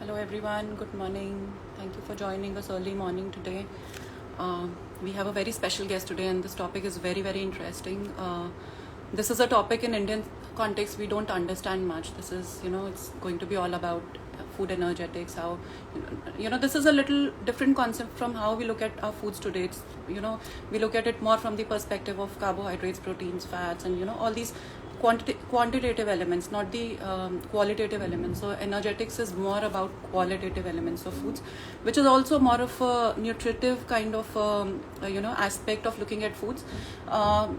Hello everyone, good morning. Thank you for joining us early morning today. We have a very special guest today, and this topic is very, very interesting. This is a topic in Indian context we don't understand much. This is, it's going to be all about food energetics. How, this is a little different concept from how we look at our foods today. It's, we look at it more from the perspective of carbohydrates, proteins, fats, and all these quantitative elements, not the qualitative elements. So energetics is more about qualitative elements of foods, which is also more of a nutritive kind of aspect of looking at foods.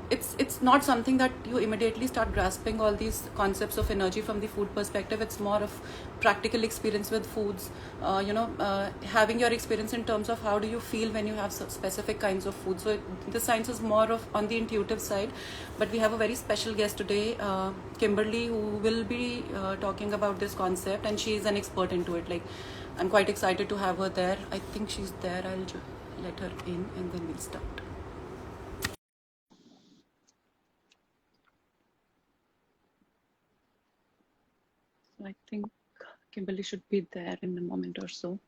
It's not something that you immediately start grasping all these concepts of energy from the food perspective. It's more of practical experience with foods, having your experience in terms of how do you feel when you have specific kinds of food. So the science is more of on the intuitive side, but we have a very special guest today, Kimberly, who will be talking about this concept, and she is an expert into it. Like, I'm quite excited to have her there. I think she's there. I'll let her in and then we'll start. So I think Kimberly should be there in a moment or so.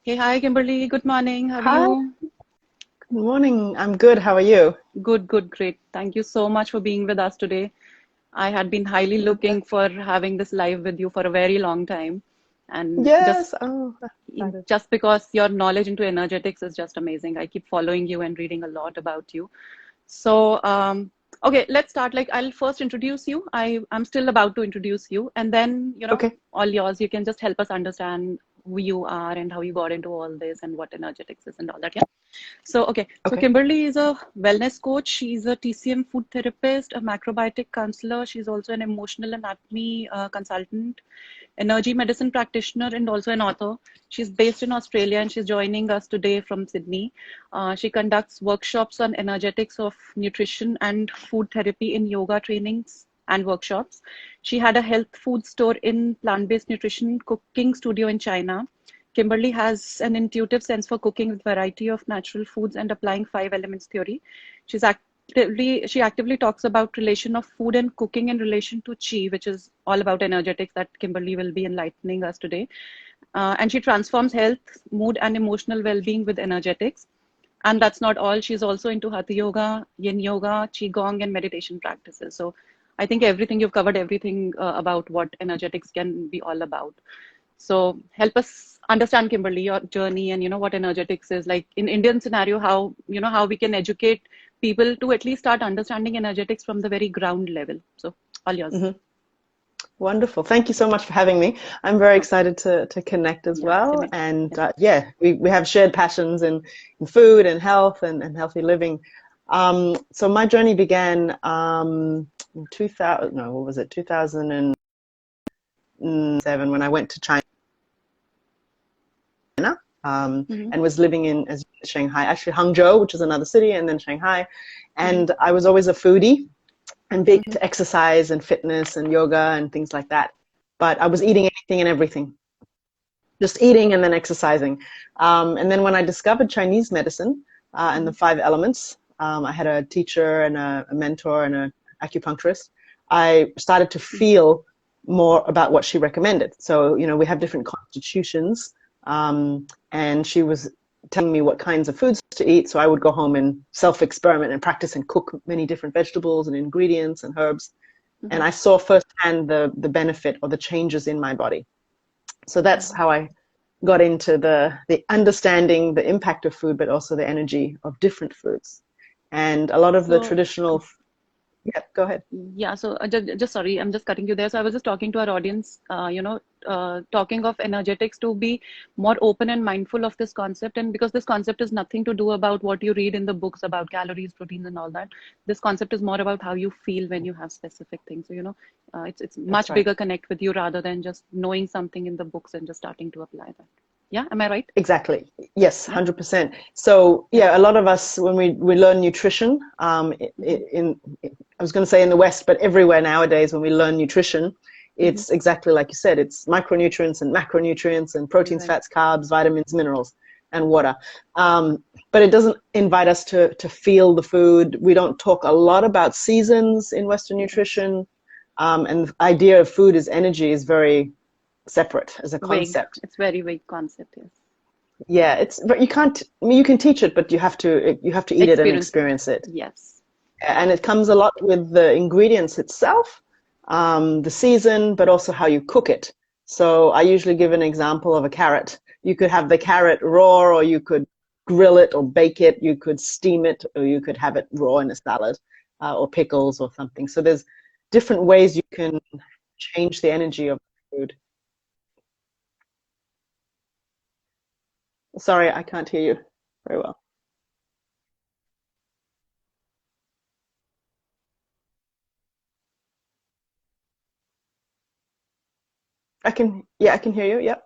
Hey, hi, Kimberly. Good morning. How are you? Good morning. I'm good. How are you? Good, great. Thank you so much for being with us today. I had been highly looking for having this live with you for a very long time. And Yes. just because your knowledge into energetics is just amazing. I keep following you and reading a lot about you. So, okay, let's start. Like, I'll first introduce you. I'm still about to introduce you, and then, Okay. all yours. You can just help us understand who you are and how you got into all this and what energetics is and all that. Yeah. So, okay. So Kimberly is a wellness coach. She's a TCM food therapist, a macrobiotic counselor. She's also an emotional anatomy consultant, energy medicine practitioner, and also an author. She's based in Australia, and she's joining us today from Sydney. She conducts workshops on energetics of nutrition and food therapy in yoga trainings and workshops. She had a health food store in plant-based nutrition cooking studio in China. Kimberly has an intuitive sense for cooking with variety of natural foods and applying five elements theory. She actively talks about relation of food and cooking in relation to chi, which is all about energetics that Kimberly will be enlightening us today. And she transforms health, mood, and emotional well-being with energetics. And that's not all. She's also into hatha yoga, yin yoga, qigong, and meditation practices. So I think you've covered everything about what energetics can be all about. So help us understand, Kimberly, your journey and what energetics is like in Indian scenario, how we can educate people to at least start understanding energetics from the very ground level. So all yours. Mm-hmm. Wonderful. Thank you so much for having me. I'm very excited to connect as well. And we have shared passions in food and health and healthy living. So my journey began in 2007 when I went to China. And was living in Shanghai, actually Hangzhou, which is another city, and then Shanghai. And I was always a foodie and big to exercise and fitness and yoga and things like that. But I was eating anything and everything, just eating and then exercising. And then when I discovered Chinese medicine and the five elements, I had a teacher and a mentor and an acupuncturist. I started to feel more about what she recommended. So, we have different constitutions. And she was telling me what kinds of foods to eat. So I would go home and self-experiment and practice and cook many different vegetables and ingredients and herbs. And I saw firsthand the benefit or the changes in my body. So that's how I got into the understanding the impact of food, but also the energy of different foods. And a lot of the traditional... Yeah, go ahead. Yeah, so just sorry, I'm just cutting you there. So I was just talking to our audience, talking of energetics to be more open and mindful of this concept. And because this concept is nothing to do about what you read in the books about calories, proteins, and all that. This concept is more about how you feel when you have specific things. So, it's much bigger connect with you rather than just knowing something in the books and just starting to apply that. Yeah, am I right? Exactly. Yes, 100%. So yeah, a lot of us, when we learn nutrition, I was going to say in the West, but everywhere nowadays, when we learn nutrition, it's exactly like you said, it's micronutrients and macronutrients and proteins, fats, carbs, vitamins, minerals, and water. But it doesn't invite us to feel the food. We don't talk a lot about seasons in Western nutrition. And the idea of food as energy is very separate as a Vague. concept. It's very vague concept, yes. Yeah, but you can't, I mean, you can teach it, but you have to eat it and Experience it. experience it. Yes. And it comes a lot with the ingredients itself, the season, but also how you cook it. So I usually give an example of a carrot. You could have the carrot raw, or you could grill it or bake it. You could steam it, or you could have it raw in a salad, or pickles or something. So there's different ways you can change the energy of food. Sorry, I can't hear you very well. Yeah, I can hear you. Yep.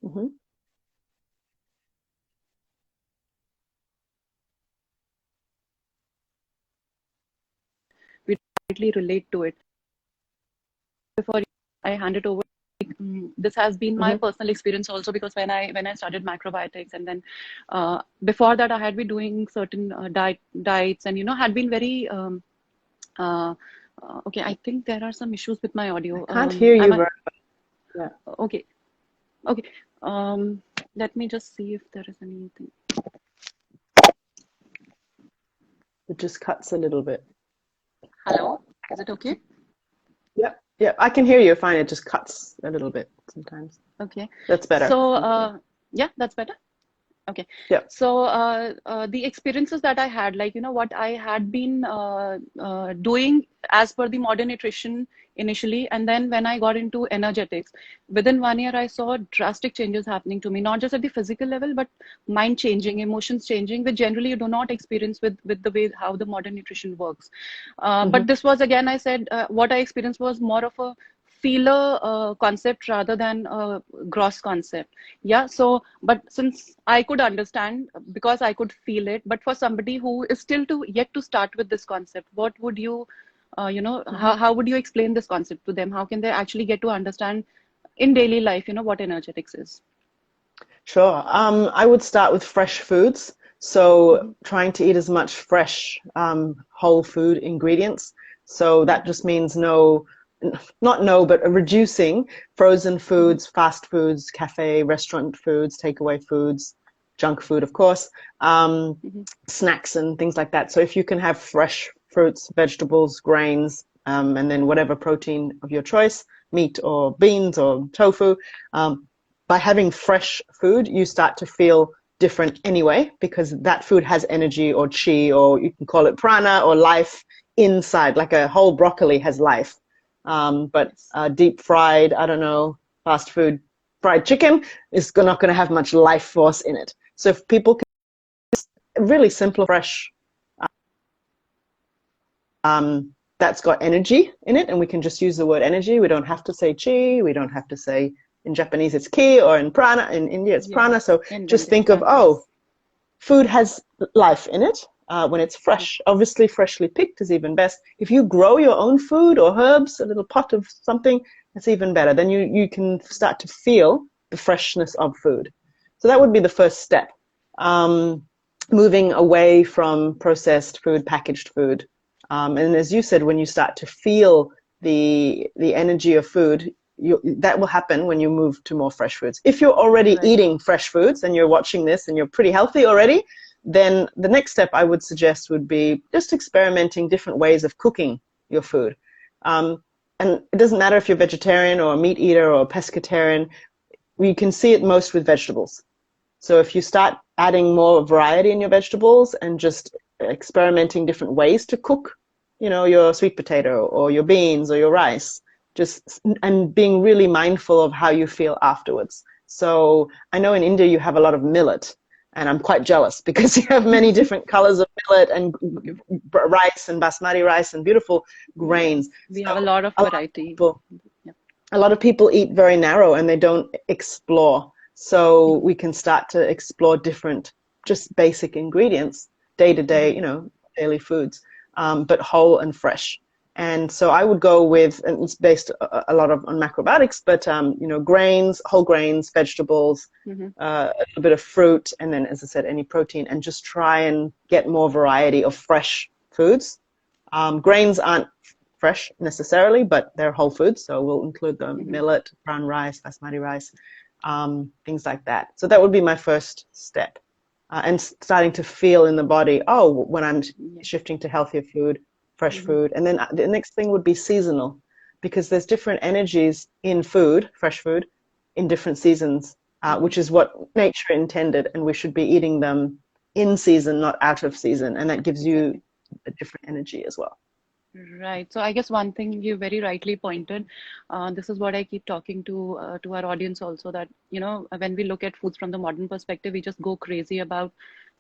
Hmm. We directly relate to it. Before I hand it over, this has been my Hmm. personal experience also, because when I started macrobiotics, and then before that I had been doing certain diets, and had been very uh, okay. I think there are some issues with my I audio. can't hear Am you I very well. okay? Okay. Let me just see if there is anything. It just cuts a little bit. Hello, is it okay? Yep. Yep. I can hear you fine. It just cuts a little bit sometimes. Okay. That's better. So Thank you. yeah, that's better. Okay. Yep. So the experiences that I had, like, what I had been doing as per the modern nutrition initially, and then when I got into energetics, within 1 year, I saw drastic changes happening to me, not just at the physical level, but mind changing, emotions changing, which generally you do not experience with the way how the modern nutrition works. Hmm. But this was, again, I said, what I experienced was more of a feeler concept rather than a gross concept. Yeah. So, but since I could understand, because I could feel it, but for somebody who is still to yet to start with this concept, what would you, Hmm. how would you explain this concept to them? How can they actually get to understand in daily life, what energetics is? Sure. I would start with fresh foods. So Hmm. trying to eat as much fresh, whole food ingredients. So that just means not no, but reducing frozen Hmm. foods, fast foods, cafe, restaurant foods, takeaway foods, junk food, of course, Hmm. snacks and things like that. So if you can have fresh fruits, vegetables, grains, and then whatever protein of your choice, meat or beans or tofu, um, by having fresh food, you start to feel different anyway, because that food has energy or chi, or you can call it prana or life inside, like a whole broccoli has life. But Yes. deep fried, I don't know, fast food, fried chicken is not going to have much life force in it. So if people can really simple, fresh, that's got energy in it, and we can just use the word energy. We don't have to say chi. We don't have to say, in Japanese it's ki, or in prana, in India it's Yeah. prana. So In just India, think of, prana, oh, yes. food has life in it when it's Yeah. fresh. Obviously, freshly picked is even best. If you grow your own food or herbs, a little pot of something, it's even better. Then you can start to feel the freshness of food. So that would be the first step. Um, Moving away from processed food, packaged food. And as you said, when you start to feel the energy of food, that will happen when you move to more fresh foods. If you're already Right. eating fresh foods and you're watching this and you're pretty healthy already, then the next step I would suggest would be just experimenting different ways of cooking your food. Um, and it doesn't matter if you're vegetarian or a meat eater or a pescatarian, we can see it most with vegetables. So if you start adding more variety in your vegetables and just experimenting different ways to cook, your sweet potato or your beans or your rice, just and being really mindful of how you feel afterwards. So I know in India you have a lot of millet, and I'm quite jealous because you have many different colors of millet and rice and basmati rice and beautiful Yes. grains. We So have a lot of a lot of variety. people Yeah. a lot of people eat very narrow and they don't explore. So Mhm. we can start to explore different, just basic ingredients, day to day, Mhm. daily foods, but whole and fresh. And so I would go with, and it's based a lot on macrobiotics, but grains, whole grains, vegetables, a little bit of fruit, and then, as I said, any protein, and just try and get more variety of fresh foods. Grains aren't fresh necessarily, but they're whole foods, so we'll include the millet, brown rice, basmati rice, things like that. So that would be my first step, and starting to feel in the body, when I'm shifting to healthier food, fresh food. And then the next thing would be seasonal, because there's different energies in food, fresh food, in different seasons, which is what nature intended, and we should be eating them in season, not out of season, and that gives you a different energy as well. Right. So I guess one thing you very rightly pointed, this is what I keep talking to our audience also, that, when we look at foods from the modern perspective, we just go crazy about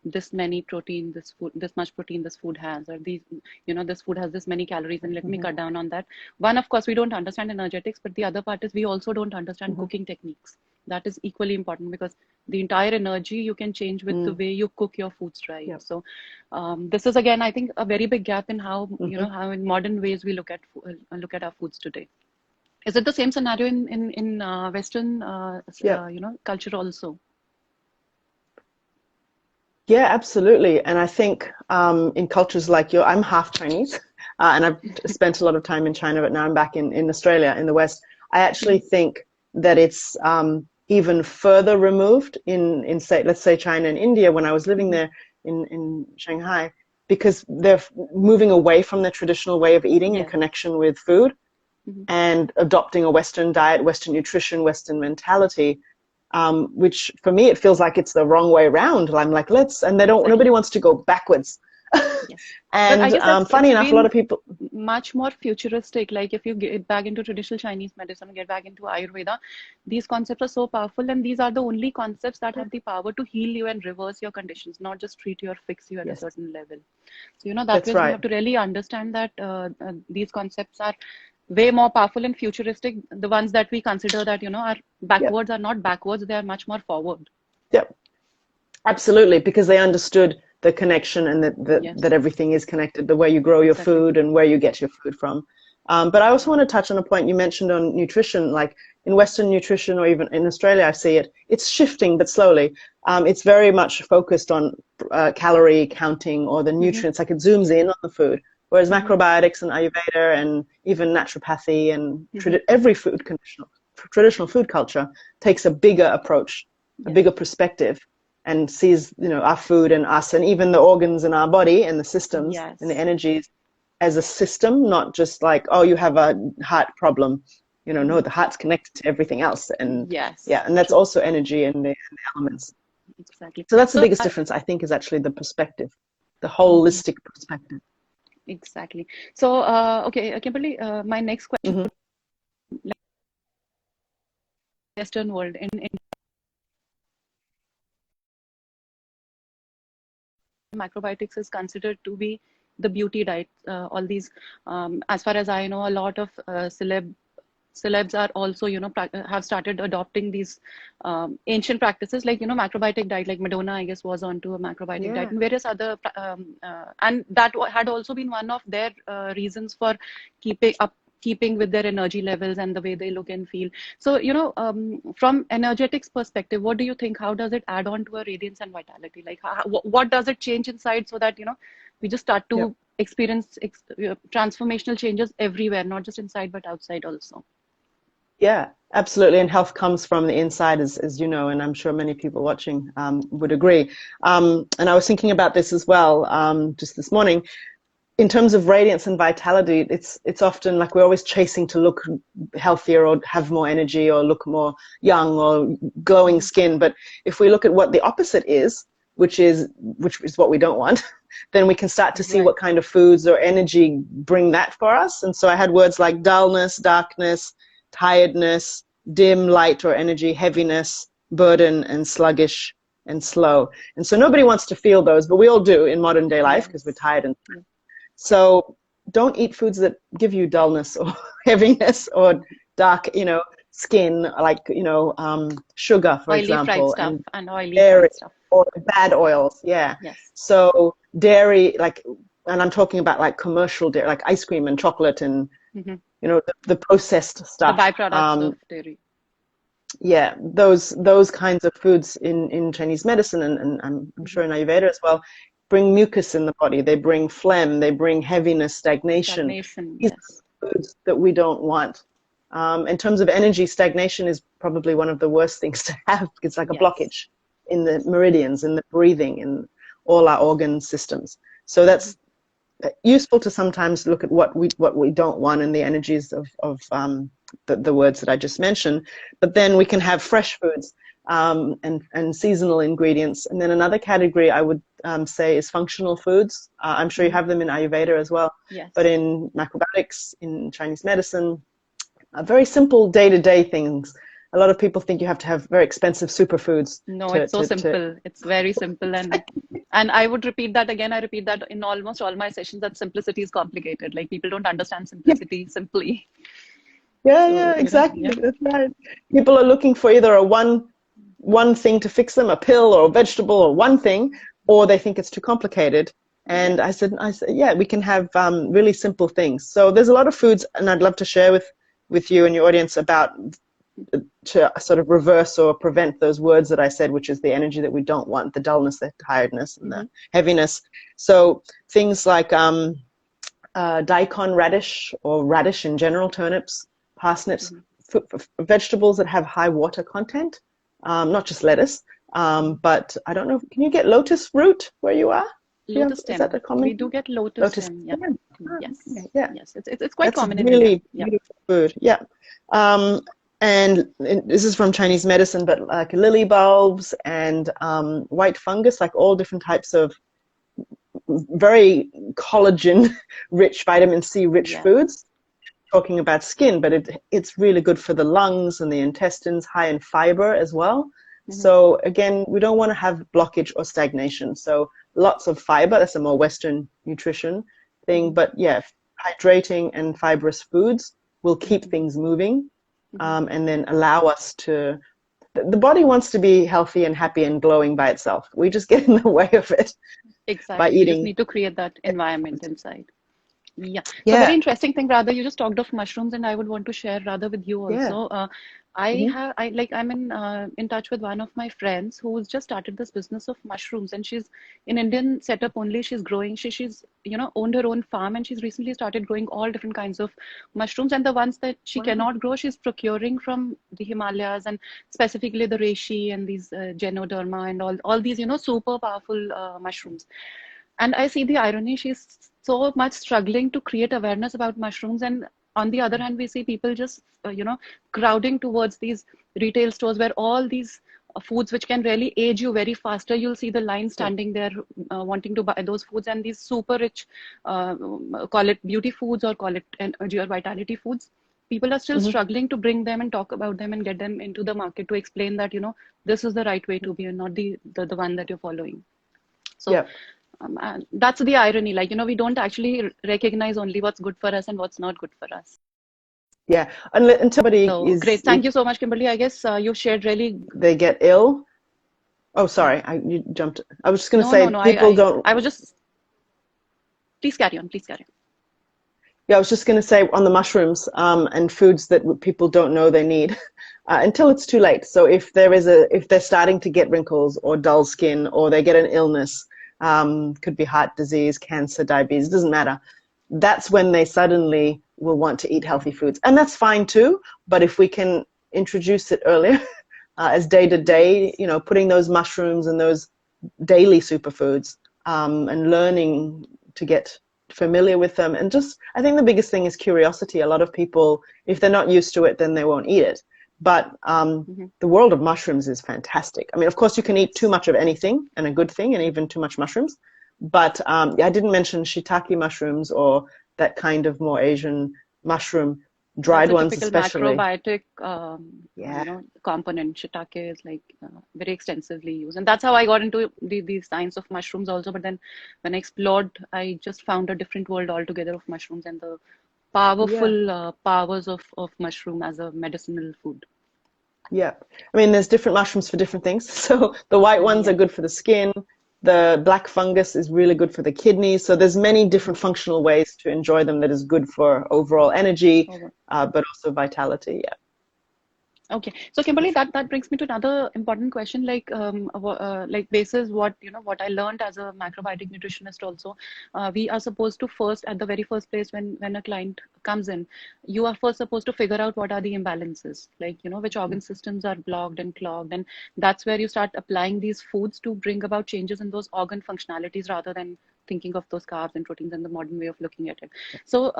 this many protein, this much protein this food has, or these, this food has this many calories, and let me cut down on that. One, of course, we don't understand energetics, but the other part is we also don't understand cooking techniques. That is equally important, because the entire energy you can change with the way you cook your foods, right? Yep. So this is, again, I think, a very big gap in how, how in modern ways we look at our foods today. Is it the same scenario in Western, culture also? Yeah, absolutely. And I think in cultures like I'm half Chinese, and I've spent a lot of time in China, but now I'm back in Australia, in the West. I actually think that it's even further removed in say, let's say China and India, when I was living there in Shanghai, because they're moving away from their traditional way of eating and connection with food, and adopting a Western diet, Western nutrition, Western mentality. Which for me, it feels like it's the wrong way around. I'm like, nobody wants to go backwards. Yes. And funny enough, a lot of people... Much more futuristic, like if you get back into traditional Chinese medicine, get back into Ayurveda, these concepts are so powerful, and these are the only concepts that have the power to heal you and reverse your conditions, not just treat you or fix you at a certain level. So, that's why we have to really understand that these concepts are way more powerful and futuristic. The ones that we consider that, are backwards are not backwards, they are much more forward. Yep, absolutely, because they understood the connection, and that everything is connected, the way you grow your food and where you get your food from. But I also want to touch on a point you mentioned on nutrition, like in Western nutrition, or even in Australia, I see it's shifting, but slowly. It's very much focused on calorie counting or the nutrients, like it zooms in on the food. Whereas macrobiotics and Ayurveda and even naturopathy and every traditional food culture takes a bigger approach, a bigger perspective, and sees, our food and us and even the organs in our body and the systems and the energies as a system, not just like, you have a heart problem. No, the heart's connected to everything else. And and that's also energy and the elements. Exactly. So that's the biggest difference, I think, is actually the perspective, the holistic perspective. Exactly. So, okay, Kimberly, my next question, Western world, in macrobiotics is considered to be the beauty diet. All these, as far as I know, a lot of celebs are also, have started adopting these ancient practices, like, macrobiotic diet, like Madonna, I guess, was onto a macrobiotic diet, and various other, and that had also been one of their reasons for keeping with their energy levels and the way they look and feel. So, from energetics perspective, what do you think? How does it add on to our radiance and vitality? Like, what does it change inside, so that, we just start to experience transformational changes everywhere, not just inside, but outside also? Yeah, absolutely. And health comes from the inside, as you know, and I'm sure many people watching would agree. And I was thinking about this as well just this morning. In terms of radiance and vitality, it's often like we're always chasing to look healthier or have more energy or look more young or glowing skin. But if we look at what the opposite is, which is what we don't want, then we can start to see what kind of foods or energy bring that for us. And so I had words like dullness, darkness, tiredness, dim light or energy, heaviness, burden, and sluggish and slow. And so nobody wants to feel those, but we all do in modern day life because we're tired. And so don't eat foods that give you dullness or heaviness or dark, skin, like, sugar, for oily example, fried stuff and oily dairy fried stuff. Or bad oils. Yeah. Yes. So dairy, like and I'm talking about like commercial dairy, like ice cream and chocolate and, the processed The stuff. byproducts of dairy. Yeah, those kinds of foods in Chinese medicine, and I'm sure in Ayurveda as well, bring mucus in the body. They bring phlegm. They bring heaviness, stagnation. Stagnation, These yes. are foods that we don't want. In terms of energy, stagnation is probably one of the worst things to have. It's like a Yes. blockage in the meridians, in the breathing, in all our organ systems. So that's useful to sometimes look at what we don't want in the energies of the words that I just mentioned. But then we can have fresh foods and seasonal ingredients. And then another category I would say is functional foods. I'm sure you have them in Ayurveda as well. Yes. But in macrobiotics, in Chinese medicine, very simple day-to-day things. A lot of people think you have to have very expensive superfoods. No, it's so simple. It's very simple. And I would repeat that again. I repeat that in almost all my sessions, that simplicity is complicated. Like people don't understand simplicity simply. Yeah, exactly. That's right. People are looking for either a one thing to fix them, a pill or a vegetable or one thing, or they think it's too complicated. And I said, yeah, we can have really simple things. So there's a lot of foods, and I'd love to share with you and your audience about to sort of reverse or prevent those words that I said, which is the energy that we don't want, the dullness, the tiredness, and the heaviness. So things like daikon radish, or radish in general, turnips, parsnips, vegetables that have high water content, not just lettuce, but I don't know, can you get lotus root where you are? Lotus stem. Is that a common? We do get lotus stem. Yeah. Yes. Yeah. Yes. It's quite common in really India. beautiful food. Yeah. And this is from Chinese medicine, but like lily bulbs and white fungus, like all different types of very collagen-rich, vitamin C-rich foods. Talking about skin, but it's really good for the lungs and the intestines, high in fiber as well. So again, we don't want to have blockage or stagnation. So lots of fiber, that's a more Western nutrition thing, but yeah, hydrating and fibrous foods will keep things moving and then allow us to, the body wants to be healthy and happy and glowing by itself. We just get in the way of it. Exactly. By eating. You just need to create that environment inside. Yeah. So very interesting thing, Radha, you just talked of mushrooms, and I would want to share Radha with you also. I'm in touch with one of my friends who's just started this business of mushrooms, and she's in Indian setup only. She's growing, she's owned her own farm, and she's recently started growing all different kinds of mushrooms, and the ones that she cannot grow, she's procuring from the Himalayas, and specifically the reishi and these Genoderma and all these super powerful mushrooms. And I see the irony, she's so much struggling to create awareness about mushrooms. And on the other hand, we see people just, crowding towards these retail stores where all these foods which can really age you very faster, you'll see the line standing there wanting to buy those foods. And these super rich, call it beauty foods or call it energy or vitality foods, people are still struggling to bring them and talk about them and get them into the market to explain that, this is the right way to be and not the one that you're following. So that's the irony, like, we don't actually recognize only what's good for us and what's not good for us. Yeah, and somebody is great. Thank you so much, Kimberly. I guess you shared really. They get ill. Oh, sorry, you jumped. I was just going to say people don't. I was just. Please carry on. Please carry on. Yeah, I was just going to say on the mushrooms and foods that people don't know they need until it's too late. So if they're starting to get wrinkles or dull skin or they get an illness. Could be heart disease, cancer, diabetes, doesn't matter. That's when they suddenly will want to eat healthy foods. And that's fine too, but if we can introduce it earlier as day-to-day, putting those mushrooms and those daily superfoods and learning to get familiar with them. And just, I think the biggest thing is curiosity. A lot of people, if they're not used to it, then they won't eat it. But the world of mushrooms is fantastic. I mean, of course, you can eat too much of anything, and a good thing, and even too much mushrooms. But I didn't mention shiitake mushrooms or that kind of more Asian mushroom, dried ones especially. Macrobiotic component. Shiitake is like very extensively used. And that's how I got into the science of mushrooms also. But then when I explored, I just found a different world altogether of mushrooms and the powerful powers of mushroom as a medicinal food. Yeah, I mean, there's different mushrooms for different things. So the white ones are good for the skin. The black fungus is really good for the kidneys. So there's many different functional ways to enjoy them that is good for overall energy, but also vitality. Yeah. Okay, so Kimberly, that brings me to another important question, like basis what what I learned as a macrobiotic nutritionist also, we are supposed to first, at the very first place, when a client comes in, you are first supposed to figure out what are the imbalances, like which organ systems are blocked and clogged, and that's where you start applying these foods to bring about changes in those organ functionalities rather than thinking of those carbs and proteins and the modern way of looking at it. So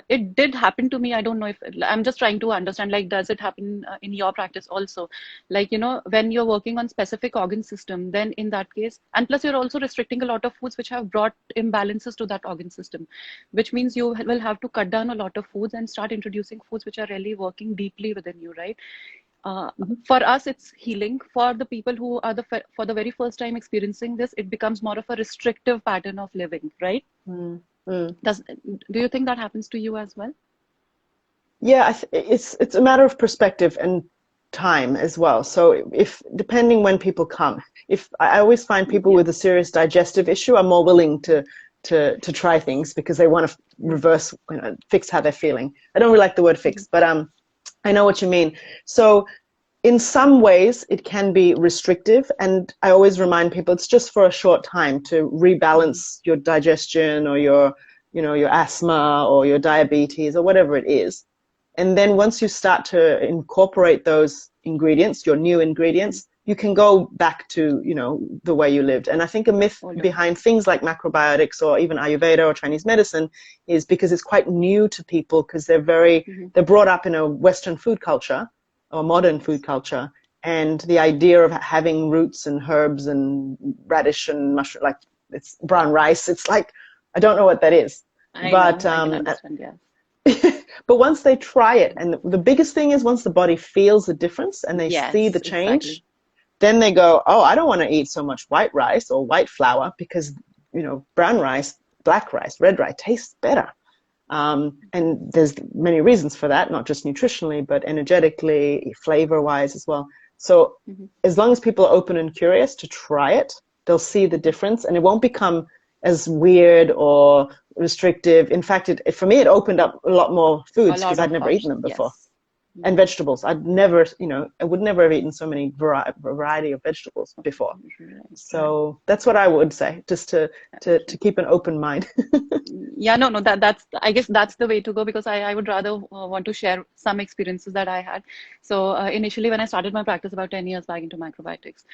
it did happen to me. I don't know if I'm just trying to understand, like, does it happen in your practice also? Like, when you're working on specific organ system, then in that case, and plus you're also restricting a lot of foods which have brought imbalances to that organ system, which means you will have to cut down a lot of foods and start introducing foods which are really working deeply within you, right? For us, it's healing. For the people who are for the very first time experiencing this, it becomes more of a restrictive pattern of living, right? Mm. Do you think that happens to you as well? Yeah, it's a matter of perspective and time as well. So if depending when people come, if I always find people with a serious digestive issue are more willing to try things because they want to reverse, fix how they're feeling. I don't really like the word fix, but I know what you mean. So in some ways it can be restrictive, and I always remind people it's just for a short time to rebalance your digestion or your asthma or your diabetes or whatever it is. And then once you start to incorporate those ingredients, your new ingredients, you can go back to, the way you lived. And I think a myth behind things like macrobiotics or even Ayurveda or Chinese medicine is because it's quite new to people, because they're brought up in a Western food culture or modern food culture. And the idea of having roots and herbs and radish and mushroom, like it's brown rice, it's like, I don't know what that is. I can understand, yeah. But once they try it, and the biggest thing is once the body feels the difference and they see the change, then they go, oh, I don't want to eat so much white rice or white flour because, brown rice, black rice, red rice tastes better. And there's many reasons for that, not just nutritionally, but energetically, flavor-wise as well. So as long as people are open and curious to try it, they'll see the difference, and it won't become as weird or restrictive. In fact, for me, it opened up a lot more foods because I'd never eaten them before. Yes. And vegetables. I would never have eaten so many variety of vegetables before. So that's what I would say, just to keep an open mind. Yeah, no, that's I guess that's the way to go, because I would rather want to share some experiences that I had. So initially, when I started my practice about 10 years back into macrobiotics,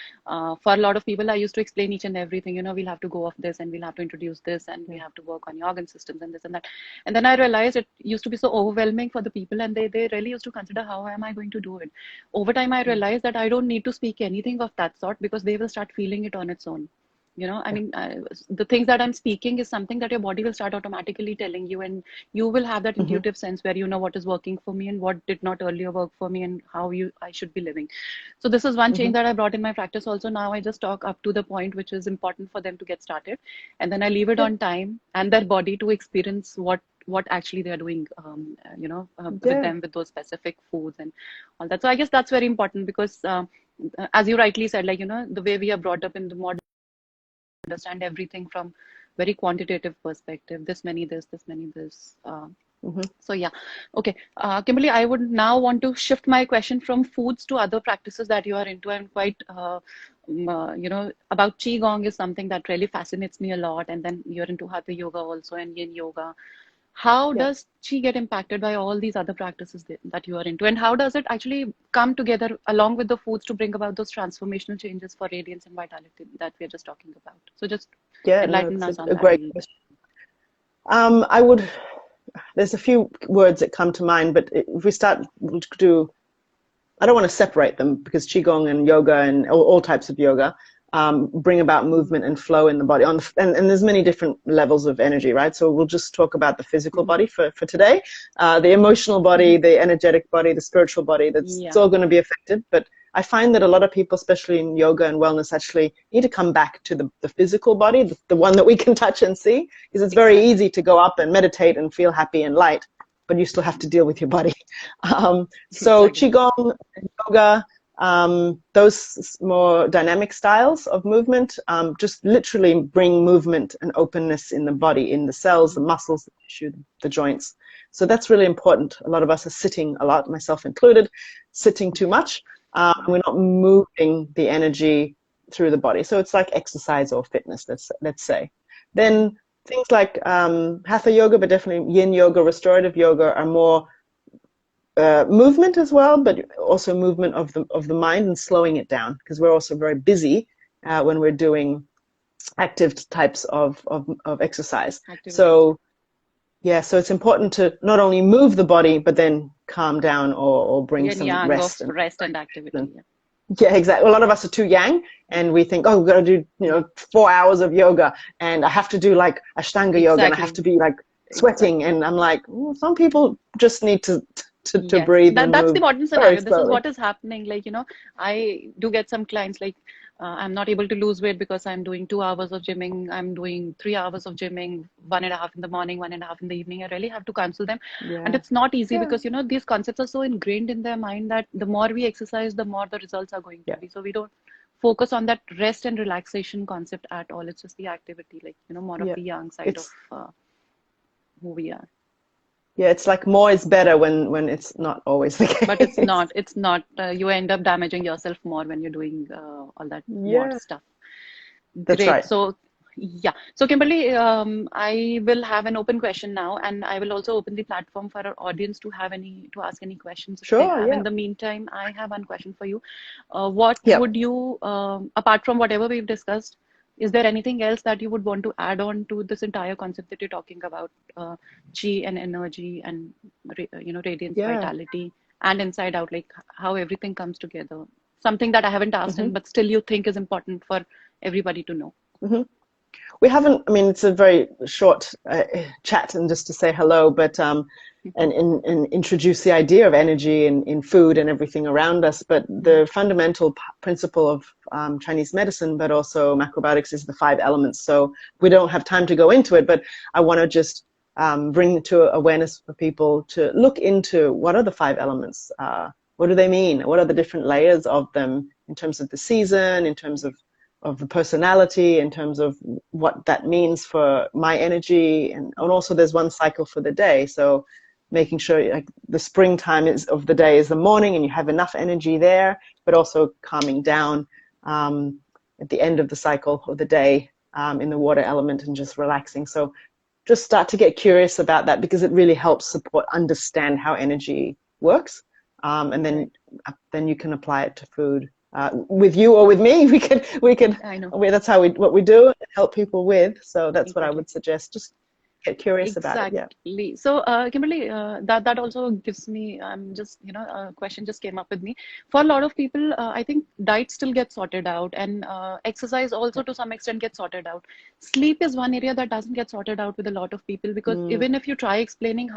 for a lot of people, I used to explain each and everything. We'll have to go off this, and we'll have to introduce this, and we have to work on your organ systems and this and that. And then I realized it used to be so overwhelming for the people, and they really used to consider, how am I going to do it? Over time, I realized that I don't need to speak anything of that sort, because they will start feeling it on its own. The things that I'm speaking is something that your body will start automatically telling you, and you will have that intuitive sense where you know what is working for me and what did not earlier work for me and how I should be living. So this is one change that I brought in my practice also. Now I just talk up to the point which is important for them to get started, and then I leave it on time and their body to experience what actually they're doing, with them, with those specific foods and all that. So I guess that's very important, because as you rightly said, the way we are brought up in the modern, understand everything from very quantitative perspective, this many this many this. So yeah, okay, Kimberly, I would now want to shift my question from foods to other practices that you are into. I'm quite about Qigong is something that really fascinates me a lot, and then you're into Hatha yoga also and yin yoga. How does Qi get impacted by all these other practices that you are into? And how does it actually come together along with the foods to bring about those transformational changes for radiance and vitality that we are just talking about? So just enlighten us on that. Great question. There's a few words that come to mind, but if we start to I don't want to separate them, because Qigong and yoga and all types of yoga bring about movement and flow in the body. And there's many different levels of energy, right? So we'll just talk about the physical body for today. The emotional body, the energetic body, the spiritual body, it's all going to be affected. But I find that a lot of people, especially in yoga and wellness, actually need to come back to the physical body, the one that we can touch and see, because it's very easy to go up and meditate and feel happy and light, but you still have to deal with your body. So Qigong, yoga, Those more dynamic styles of movement just literally bring movement and openness in the body, in the cells, the muscles, the tissue, the joints. So that's really important. A lot of us are sitting a lot, myself included, sitting too much. We're not moving the energy through the body. So it's like exercise or fitness, let's say. Then things like Hatha yoga, but definitely yin yoga, restorative yoga are more movement as well, but also movement of the mind and slowing it down, because we're also very busy when we're doing active types of exercise. Activity. So yeah, so it's important to not only move the body, but then calm down or bring some rest and activity. Yeah, exactly. A lot of us are too yang, and we think, oh, we've got to do 4 hours of yoga, and I have to do like Ashtanga yoga, and I have to be like sweating, and I'm like, well, some people just need to breathe. That's the modern scenario. This is what is happening. Like, I do get some clients like, I'm not able to lose weight because I'm doing 2 hours of gymming. I'm doing 3 hours of gymming, 1.5 in the morning, 1.5 in the evening. I really have to cancel them. Yeah. And it's not easy because, these concepts are so ingrained in their mind that the more we exercise, the more the results are going to be. So we don't focus on that rest and relaxation concept at all. It's just the activity, like, more of the yang side of who we are. Yeah, it's like more is better when it's not always the case. But it's not. You end up damaging yourself more when you're doing all that more stuff. That's right. So, yeah. So, Kimberly, I will have an open question now, and I will also open the platform for our audience to ask any questions. Sure. In the meantime, I have one question for you. What would you, apart from whatever we've discussed, is there anything else that you would want to add on to this entire concept that you're talking about, chi and energy and radiance, vitality, and inside out, like how everything comes together? Something that I haven't asked, but still you think is important for everybody to know. We haven't. I mean, it's a very short chat and just to say hello, but and introduce the idea of energy in food and everything around us. But the fundamental principle of Chinese medicine, but also macrobiotics, is the 5 elements. So we don't have time to go into it, but I want to just bring to awareness for people to look into what are the 5 elements. What do they mean? What are the different layers of them in terms of the season, in terms of the personality, in terms of what that means for my energy, and also there's one cycle for the day. So making sure like the springtime of the day is the morning and you have enough energy there, but also calming down at the end of the cycle of the day in the water element and just relaxing. So just start to get curious about that, because it really helps understand how energy works, and then you can apply it to food. With you or with me, we could. I know. That's what we do, help people with. So that's what I would suggest. Just get curious about it. Yeah. So, Kimberly, that also gives me, just, a question just came up with me. For a lot of people, I think diet still gets sorted out, and exercise also to some extent gets sorted out. Sleep is one area that doesn't get sorted out with a lot of people, because even if you try explaining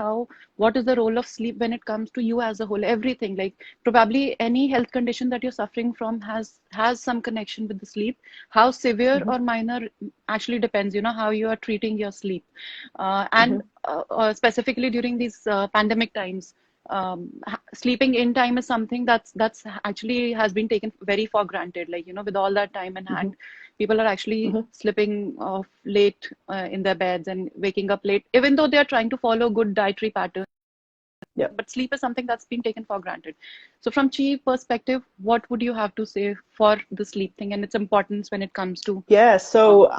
what is the role of sleep when it comes to you as a whole, everything, like probably any health condition that you're suffering from has some connection with the sleep. How severe or minor actually depends, how you are treating your sleep. And specifically during these pandemic times, sleeping in time is something that's actually has been taken very for granted. Like, with all that time in hand, people are actually slipping off late in their beds and waking up late, even though they are trying to follow good dietary patterns. Yeah. But sleep is something that's been taken for granted. So from Chi perspective, what would you have to say for the sleep thing and its importance when it comes to? Yeah. So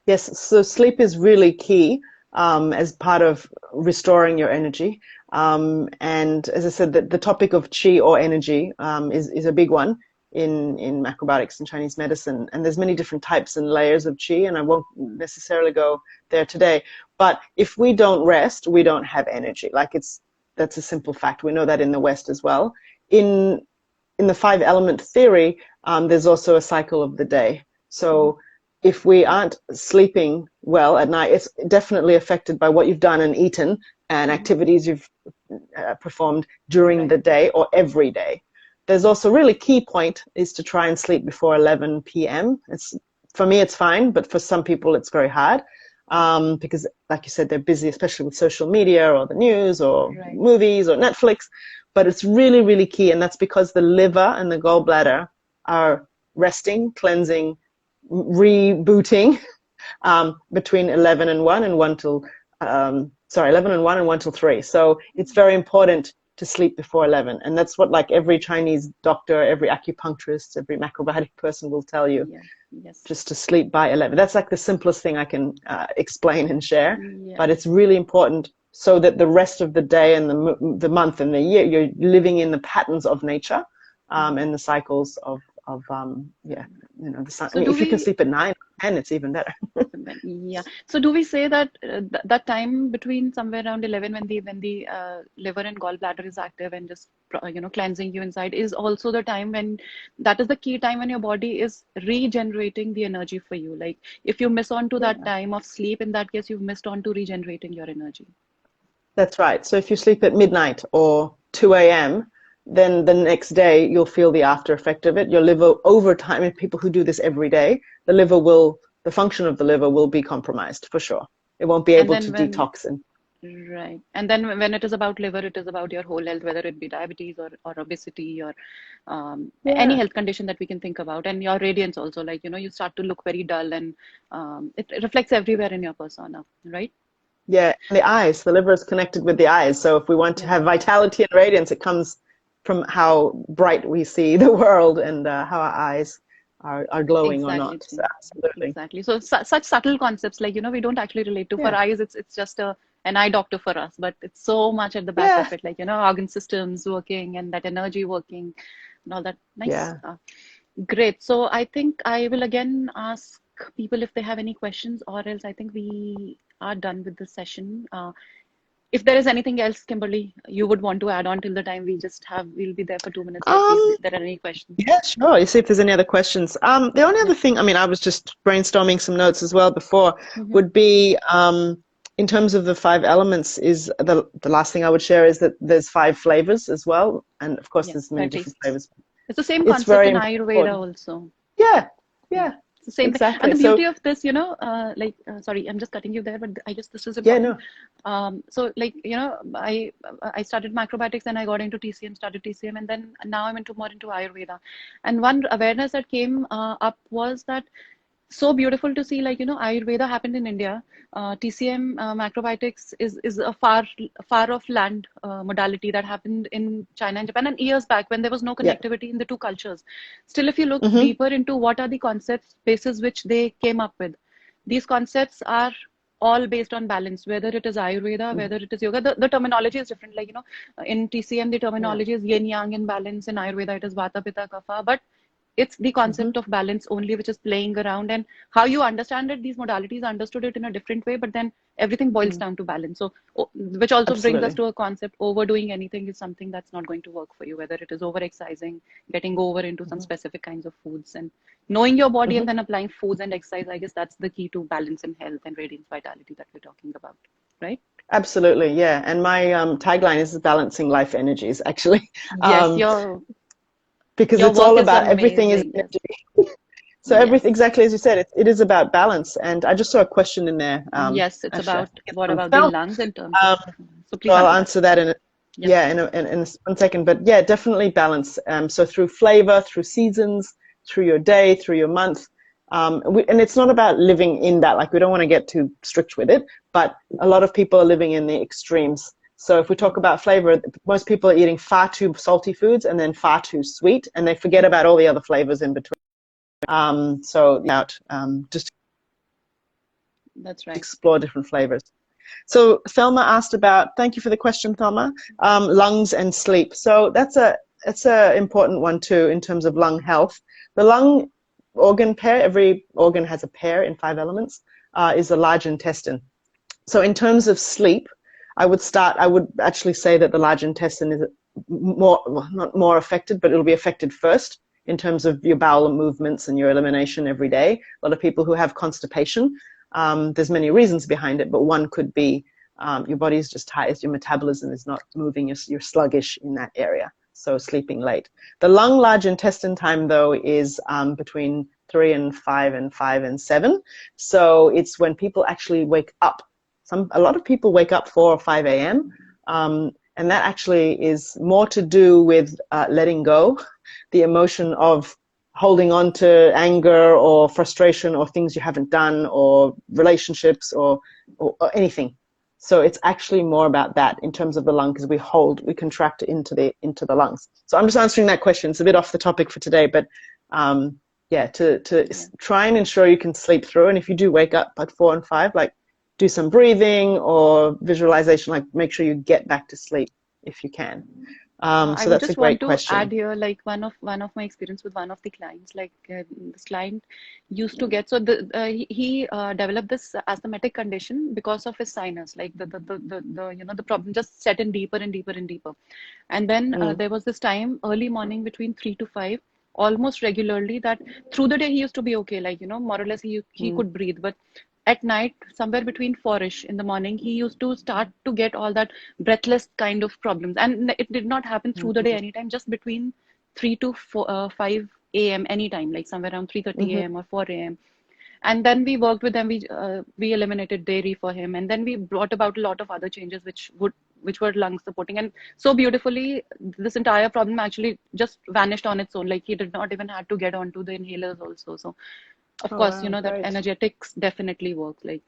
yes. So sleep is really key as part of restoring your energy. And as I said, the topic of Chi or energy is a big one in macrobiotics and Chinese medicine. And there's many different types and layers of Chi, and I won't necessarily go there today. But if we don't rest, we don't have energy. That's a simple fact. We know that in the West as well. In the 5 element theory, there's also a cycle of the day. So if we aren't sleeping well at night, it's definitely affected by what you've done and eaten and activities you've performed during the day or every day. There's also a really key point is to try and sleep before 11 p.m. For me, it's fine, but for some people, it's very hard. because, like you said, they're busy, especially with social media or the news or Right. movies or Netflix. But it's really, really key, and that's because the liver and the gallbladder are resting, cleansing, rebooting between 11 and 1 and 1 till 11 and 1 and 1 till 3. So it's very important to sleep before 11, and that's what like every Chinese doctor, every acupuncturist, every macrobiotic person will tell you. Yeah. Yes. Just to sleep by 11. That's like the simplest thing I can explain and share, Yeah. but it's really important so that the rest of the day and the month and the year you're living in the patterns of nature and the cycles of yeah, you know, the sun. So I mean, do if you can we, sleep at 9 10, it's even better. yeah. So do we say that that time between somewhere around 11 when the liver and gallbladder is active and just cleansing you inside is also the time when that is the key time when your body is regenerating the energy for you. Like if you miss on to that Yeah. time of sleep, in that case, you've missed on to regenerating your energy. That's right. So if you sleep at midnight or 2 a.m., then the next day you'll feel the after effect of it. Your liver, over time, and people who do this every day, the function of the liver will be compromised for sure. It won't be And able to then when detox. And Right. And then when it is about liver, it is about your whole health, whether it be diabetes or obesity or any yeah, health condition that we can think about. And your radiance also, like, you start to look very dull and it reflects everywhere in your persona, right? yeah. And the liver is connected with the eyes. So if we want to Yeah, have vitality and radiance, it comes from how bright we see the world and how our eyes are glowing or exactly, not. So Jane. absolutely. Exactly. So such subtle concepts, like, we don't actually relate to. For Yeah, eyes, it's just an eye doctor for us, but it's so much at the back yeah, of it, like, organ systems working and that energy working and all that. Nice. yeah. Great. So I think I will again ask people if they have any questions, or else I think we are done with the session. If there is anything else, Kimberly, you would want to add on till the time we'll be there for 2 minutes. Let's see Um, if there are any questions. Yeah, sure. You see if there's any other questions. The only Yeah. other thing, I mean, I was just brainstorming some notes as well before, Mm-hmm. would be in terms of the 5 elements, is the last thing I would share is that there's 5 flavors as well. And of course, Yeah, there's many different 30. flavors. It's the same It's concept very in Ayurveda important. also. Yeah, Yeah, yeah, it's the same thing. And exactly. the So, beauty of this, sorry, I'm just cutting you there, but I guess this is yeah, important. no. So like, I started macrobiotics and I got into TCM, started TCM, and then now I'm more into Ayurveda. And one awareness that came up was that so beautiful to see, like, Ayurveda happened in India. TCM, macrobiotics is a far off land modality that happened in China and Japan, and years back when there was no Yeah. connectivity in the two cultures. Still, if you look Mm-hmm. deeper into what are the concepts basis which they came up with, these concepts are all based on balance, whether it is Ayurveda, Mm-hmm. whether it is yoga. The terminology is different. Like, in TCM, the Yeah. terminology is yin yang in balance. In Ayurveda, it is vata, pitta, kapha. But it's the Mm-hmm. concept of balance only which is playing around, and how you understand it, these modalities understood it in a different way, but then everything boils Mm. down to balance. So which also brings us Absolutely. to a concept: overdoing anything is something that's not going to work for you, whether it is over exercising, getting over into some Mm-hmm. specific kinds of foods, and knowing your body Mm-hmm. and then applying foods and exercise. I guess that's the key to balance and health and radiance vitality that we're talking about, right? Absolutely. Yeah. And my tagline is balancing life energies, actually. Yes, Um, because your it's work all is about everything is amazing. Yes. energy. So Yes. everything, exactly as you said, it is about balance. And I just saw a question in there. Yes, it's Actually, I about think it's what from about the Phil. lungs in terms of. Um, So so please I'll answer that. answer that Yep. in 1 second. But yeah, definitely balance. So through flavor, through seasons, through your day, through your month. And it's not about living in that. Like, we don't want to get too strict with it. But a lot of people are living in the extremes. So if we talk about flavor, most people are eating far too salty foods and then far too sweet, and they forget about all the other flavors in between. Just That's right. explore different flavors. So Thelma asked about, thank you for the question, Thelma, lungs and sleep. So that's a important one too in terms of lung health. The lung organ pair, every organ has a pair in 5 elements, is the large intestine. So in terms of sleep, I would actually say that the large intestine is well, not more affected, but it'll be affected first in terms of your bowel movements and your elimination every day. A lot of people who have constipation, there's many reasons behind it, but one could be your body's just tired, your metabolism is not moving, you're sluggish in that area, so sleeping late. The lung large intestine time, though, is between 3 and 5 and 5 and 7. So it's when people actually wake up. A lot of people wake up 4 or 5 a.m. And that actually is more to do with letting go, the emotion of holding on to anger or frustration or things you haven't done or relationships or anything. So it's actually more about that in terms of the lung, because we contract into the lungs. So I'm just answering that question. It's a bit off the topic for today, but yeah, to try and ensure you can sleep through. And if you do wake up at 4 and 5, like do some breathing or visualization, like make sure you get back to sleep if you can. So that's a great question. I would just want to add here, like one of my experience with one of the clients, like this client used to get, so he developed this asthmatic condition because of his sinus, like the problem just set in deeper and deeper and deeper. And then there was this time early morning between 3 to 5, almost regularly, that through the day he used to be okay, like more or less he could breathe, but at night, somewhere between 4ish in the morning, he used to start to get all that breathless kind of problems. And it did not happen through the day anytime, just between 3 to 5 a.m. anytime, like somewhere around 3:30 a.m. or 4 a.m. And then we worked with them. We eliminated dairy for him, and then we brought about a lot of other changes which were lung supporting. And so beautifully, this entire problem actually just vanished on its own. Like he did not even have to get onto the inhalers also. So of course, that energetics definitely works. Like,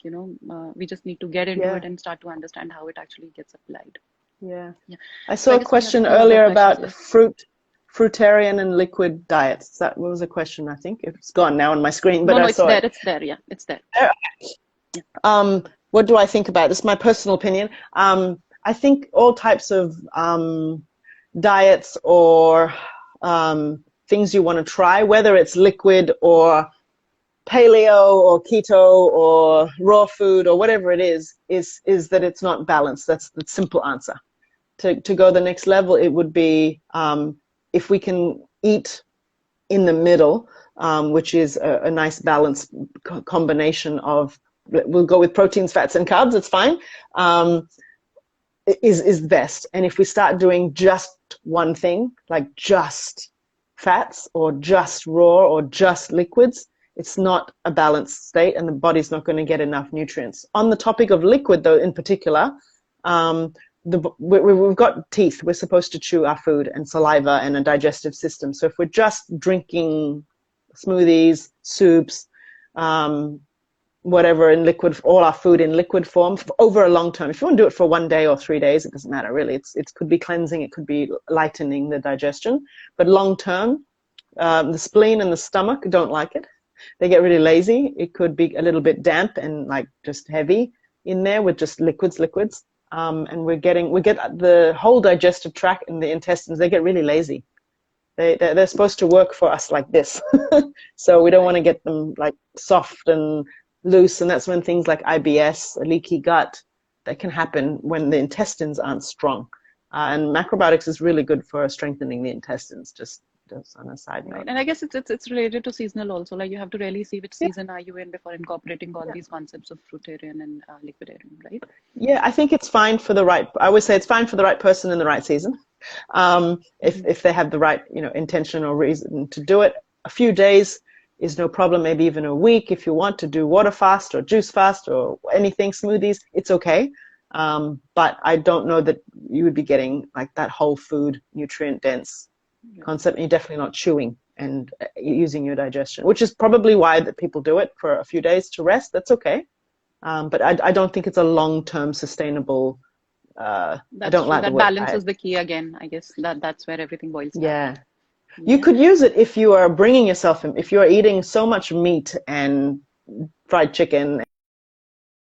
we just need to get into it and start to understand how it actually gets applied. Yeah. I saw a question earlier about fruitarian and liquid diets. That was a question, I think. It's gone now on my screen, but it's there. It's there. Yeah, it's there. What do I think about this? My personal opinion. I think all types of diets or things you want to try, whether it's liquid or paleo or keto or raw food or whatever it is that it's not balanced. That's the simple answer. To go the next level, it would be if we can eat in the middle, which is a nice balanced combination of, we'll go with proteins, fats, and carbs, it's fine, is best. And if we start doing just one thing, like just fats or just raw or just liquids, it's not a balanced state and the body's not going to get enough nutrients. On the topic of liquid, though, in particular, we've got teeth. We're supposed to chew our food and saliva and a digestive system. So if we're just drinking smoothies, soups, whatever in liquid, all our food in liquid form over a long term, if you want to do it for 1 day or 3 days, it doesn't matter really. It could be cleansing, it could be lightening the digestion. But long term, the spleen and the stomach don't like it. They get really lazy. It could be a little bit damp and like just heavy in there with just liquids. And we get the whole digestive tract and the intestines, they get really lazy. They're supposed to work for us like this. So we don't want to get them like soft and loose. And that's when things like IBS, a leaky gut, that can happen when the intestines aren't strong. And macrobiotics is really good for strengthening the intestines, just on a side note. Right. And I guess it's related to seasonal also. Like you have to really see which season are you in before incorporating all these concepts of fruitarian and liquidarian, right? Yeah, I think it's fine for I would say it's fine for the right person in the right season. If they have the right, intention or reason to do it. A few days is no problem, maybe even a week. If you want to do water fast or juice fast or anything, smoothies, it's okay. But I don't know that you would be getting like that whole food, nutrient dense concept. And you're definitely not chewing and using your digestion, which is probably why that people do it for a few days to rest. That's okay. But I don't think it's a long-term sustainable, I don't like that balance is the key again. I guess that's where everything boils down. Yeah. You could use it if you are bringing yourself in, if you are eating so much meat and fried chicken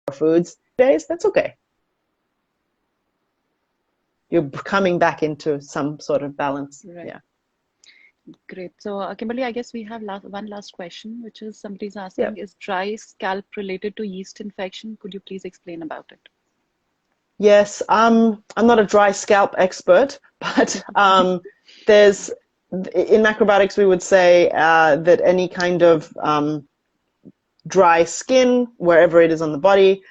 and foods days, that's okay. You're coming back into some sort of balance. Right. Yeah. Great. So, Kimberly, I guess we have one last question, which is somebody's asking, is dry scalp related to yeast infection? Could you please explain about it? Yes. I'm not a dry scalp expert, but there's, in macrobiotics, we would say that any kind of dry skin, wherever it is on the body,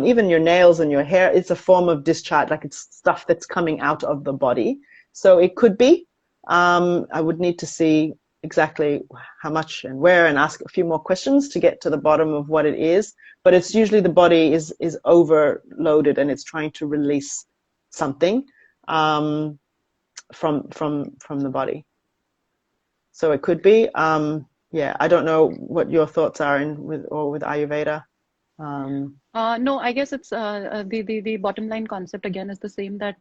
even your nails and your hair, it's a form of discharge, like it's stuff that's coming out of the body. So it could be. I would need to see exactly how much and where, and ask a few more questions to get to the bottom of what it is. But it's usually the body is overloaded and it's trying to release something from the body. So it could be, yeah. I don't know what your thoughts are with Ayurveda. No, I guess it's the bottom line concept again is the same that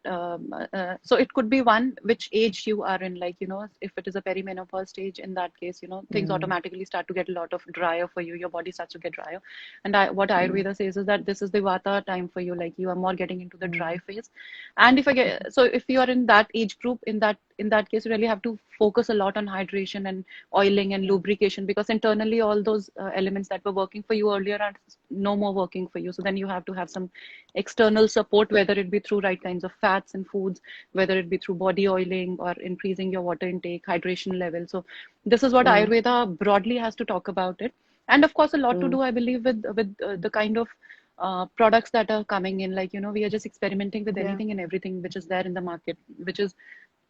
so it could be one which age you are in, like, you know, if it is a perimenopause stage, in that case, you know, things automatically start to get a lot of drier for you. Your body starts to get drier, and what Ayurveda says is that this is the Vata time for you, like you are more getting into the dry phase. And if you are in that age group, in that case, you really have to focus a lot on hydration and oiling and lubrication, because internally all those elements that were working for you earlier are no more working for you. So then you have to have some external support, whether it be through right kinds of fats and foods, whether it be through body oiling or increasing your water intake, hydration level. So this is what Ayurveda broadly has to talk about it. And of course, a lot to do, I believe, with the kind of products that are coming in. Like, you know, we are just experimenting with anything and everything which is there in the market, which is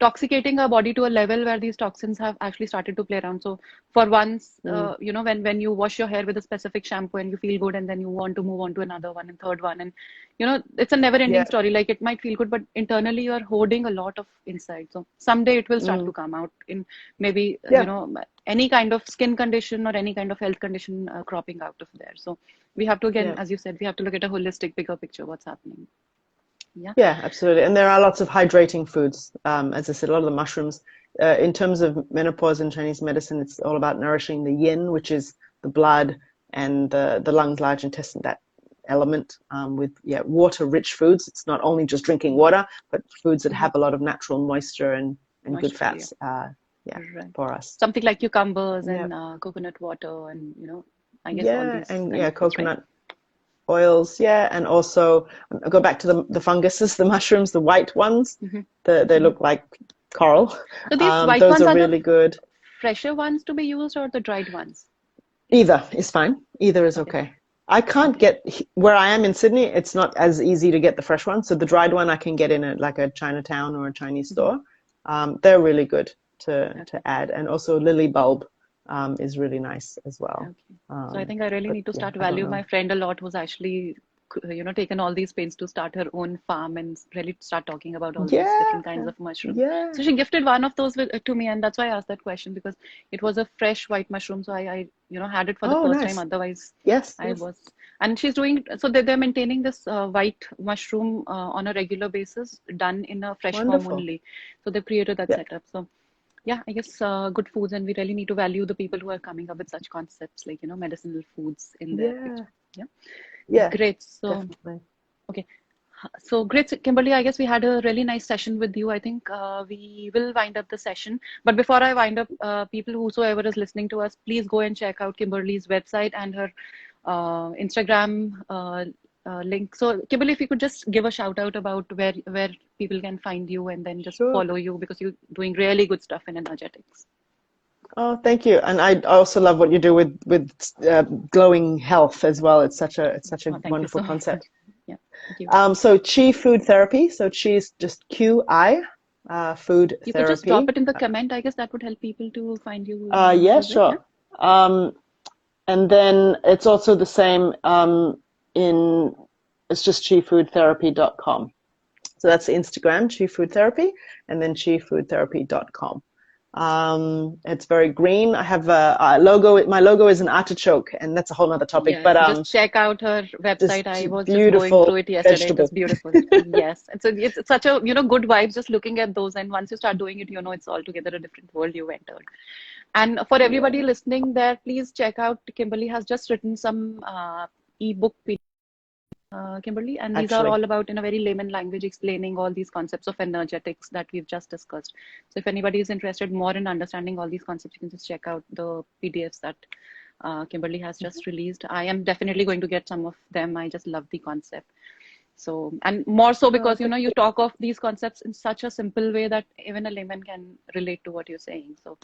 toxicating our body to a level where these toxins have actually started to play around. So for once, you know, when you wash your hair with a specific shampoo and you feel good, and then you want to move on to another one and third one, and you know, it's a never ending story. Like, it might feel good, but internally you are holding a lot of inside. So someday it will start to come out in maybe, you know, any kind of skin condition or any kind of health condition cropping out of there. So we have to, again, as you said, we have to look at a holistic, bigger picture, what's happening. Yeah, absolutely. And there are lots of hydrating foods. As I said, a lot of the mushrooms. In terms of menopause in Chinese medicine, it's all about nourishing the yin, which is the blood and the lungs, large intestine, that element, with water-rich foods. It's not only just drinking water, but foods that have a lot of natural moisture and good fats. For us. Something like cucumbers and coconut water, and you know, I guess all these. And coconut. Right? Oils, and also I go back to the funguses, the mushrooms, the white ones. They look like coral. So these white those ones are really good. Fresher ones to be used, or the dried ones? Either is fine. Either is okay. I can't get where I am in Sydney. It's not as easy to get the fresh one. So the dried one I can get in like a Chinatown or a Chinese store. They're really good to add, and also lily bulb. Is really nice as well. So I think I really need to start value my friend a lot, who's actually, you know, taken all these pains to start her own farm and really start talking about all these different kinds of mushrooms. So she gifted one of those to me, and that's why I asked that question, because it was a fresh white mushroom. So I you know, had it for the first time. Otherwise, I was. And she's doing, so they're maintaining this white mushroom on a regular basis, done in a fresh form only. So they've created that setup. So yeah, I guess good foods, and we really need to value the people who are coming up with such concepts, like, you know, medicinal foods in there. Yeah. Great. So, definitely. Okay. So great, Kimberly. I guess we had a really nice session with you. I think we will wind up the session. But before I wind up, people, whosoever is listening to us, please go and check out Kimberly's website and her Instagram link. So Kimberly, if you could just give a shout out about where people can find you, and then just follow you, because you're doing really good stuff in energetics. Oh, thank you. And I also love what you do with glowing health as well. It's such a wonderful concept. Yeah, thank you. So Chi Food Therapy. So Chi is just QI, food therapy. You could just drop it in the comment. I guess that would help people to find you. Yeah, sure. And then it's also the same it's just chifoodtherapy.com. So that's Instagram, Chi Food Therapy, and then chifoodtherapy.com. It's very green. I have a logo. My logo is an artichoke, and that's a whole other topic. But just check out her website. I was just going through it yesterday. Vegetable. It's beautiful. Yes, and so it's such a, you know, good vibes just looking at those. And once you start doing it, you know, it's altogether a different world you entered. And for everybody listening there, please check out, Kimberly has just written some ebook, Kimberly, and these are all about, in a very layman language, explaining all these concepts of energetics that we've just discussed. So if anybody is interested more in understanding all these concepts, you can just check out the PDFs that Kimberly has just released. I am definitely going to get some of them. I just love the concept. So, and more so because, you know, you talk of these concepts in such a simple way that even a layman can relate to what you're saying. So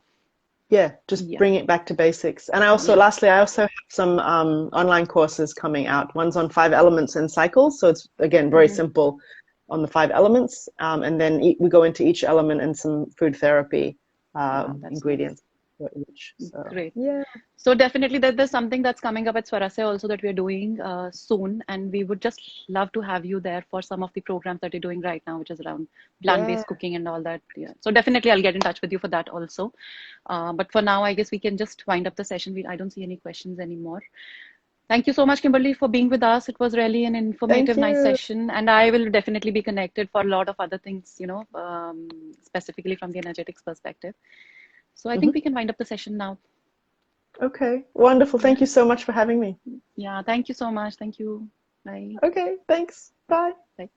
just bring it back to basics. And I also, lastly, I also have some online courses coming out. One's on 5 elements and cycles. So it's, again, very simple on the 5 elements. And then we go into each element and some food therapy ingredients. for each. So Great. yeah. So definitely there's something that's coming up at Swarasya also that we're doing soon, and we would just love to have you there for some of the programs that you're doing right now, which is around Yeah. plant-based cooking and all that. Yeah. So definitely I'll get in touch with you for that also. But for now, I guess we can just wind up the session. I don't see any questions anymore. Thank you so much, Kimberly, for being with us. It was really an Thank informative, nice you. session, and I will definitely be connected for a lot of other things, specifically from the energetics perspective. So I think we can wind up the session now. Okay, wonderful. Yeah. Thank you so much for having me. Yeah, thank you so much. Thank you. Bye. Okay, thanks. Bye. Bye.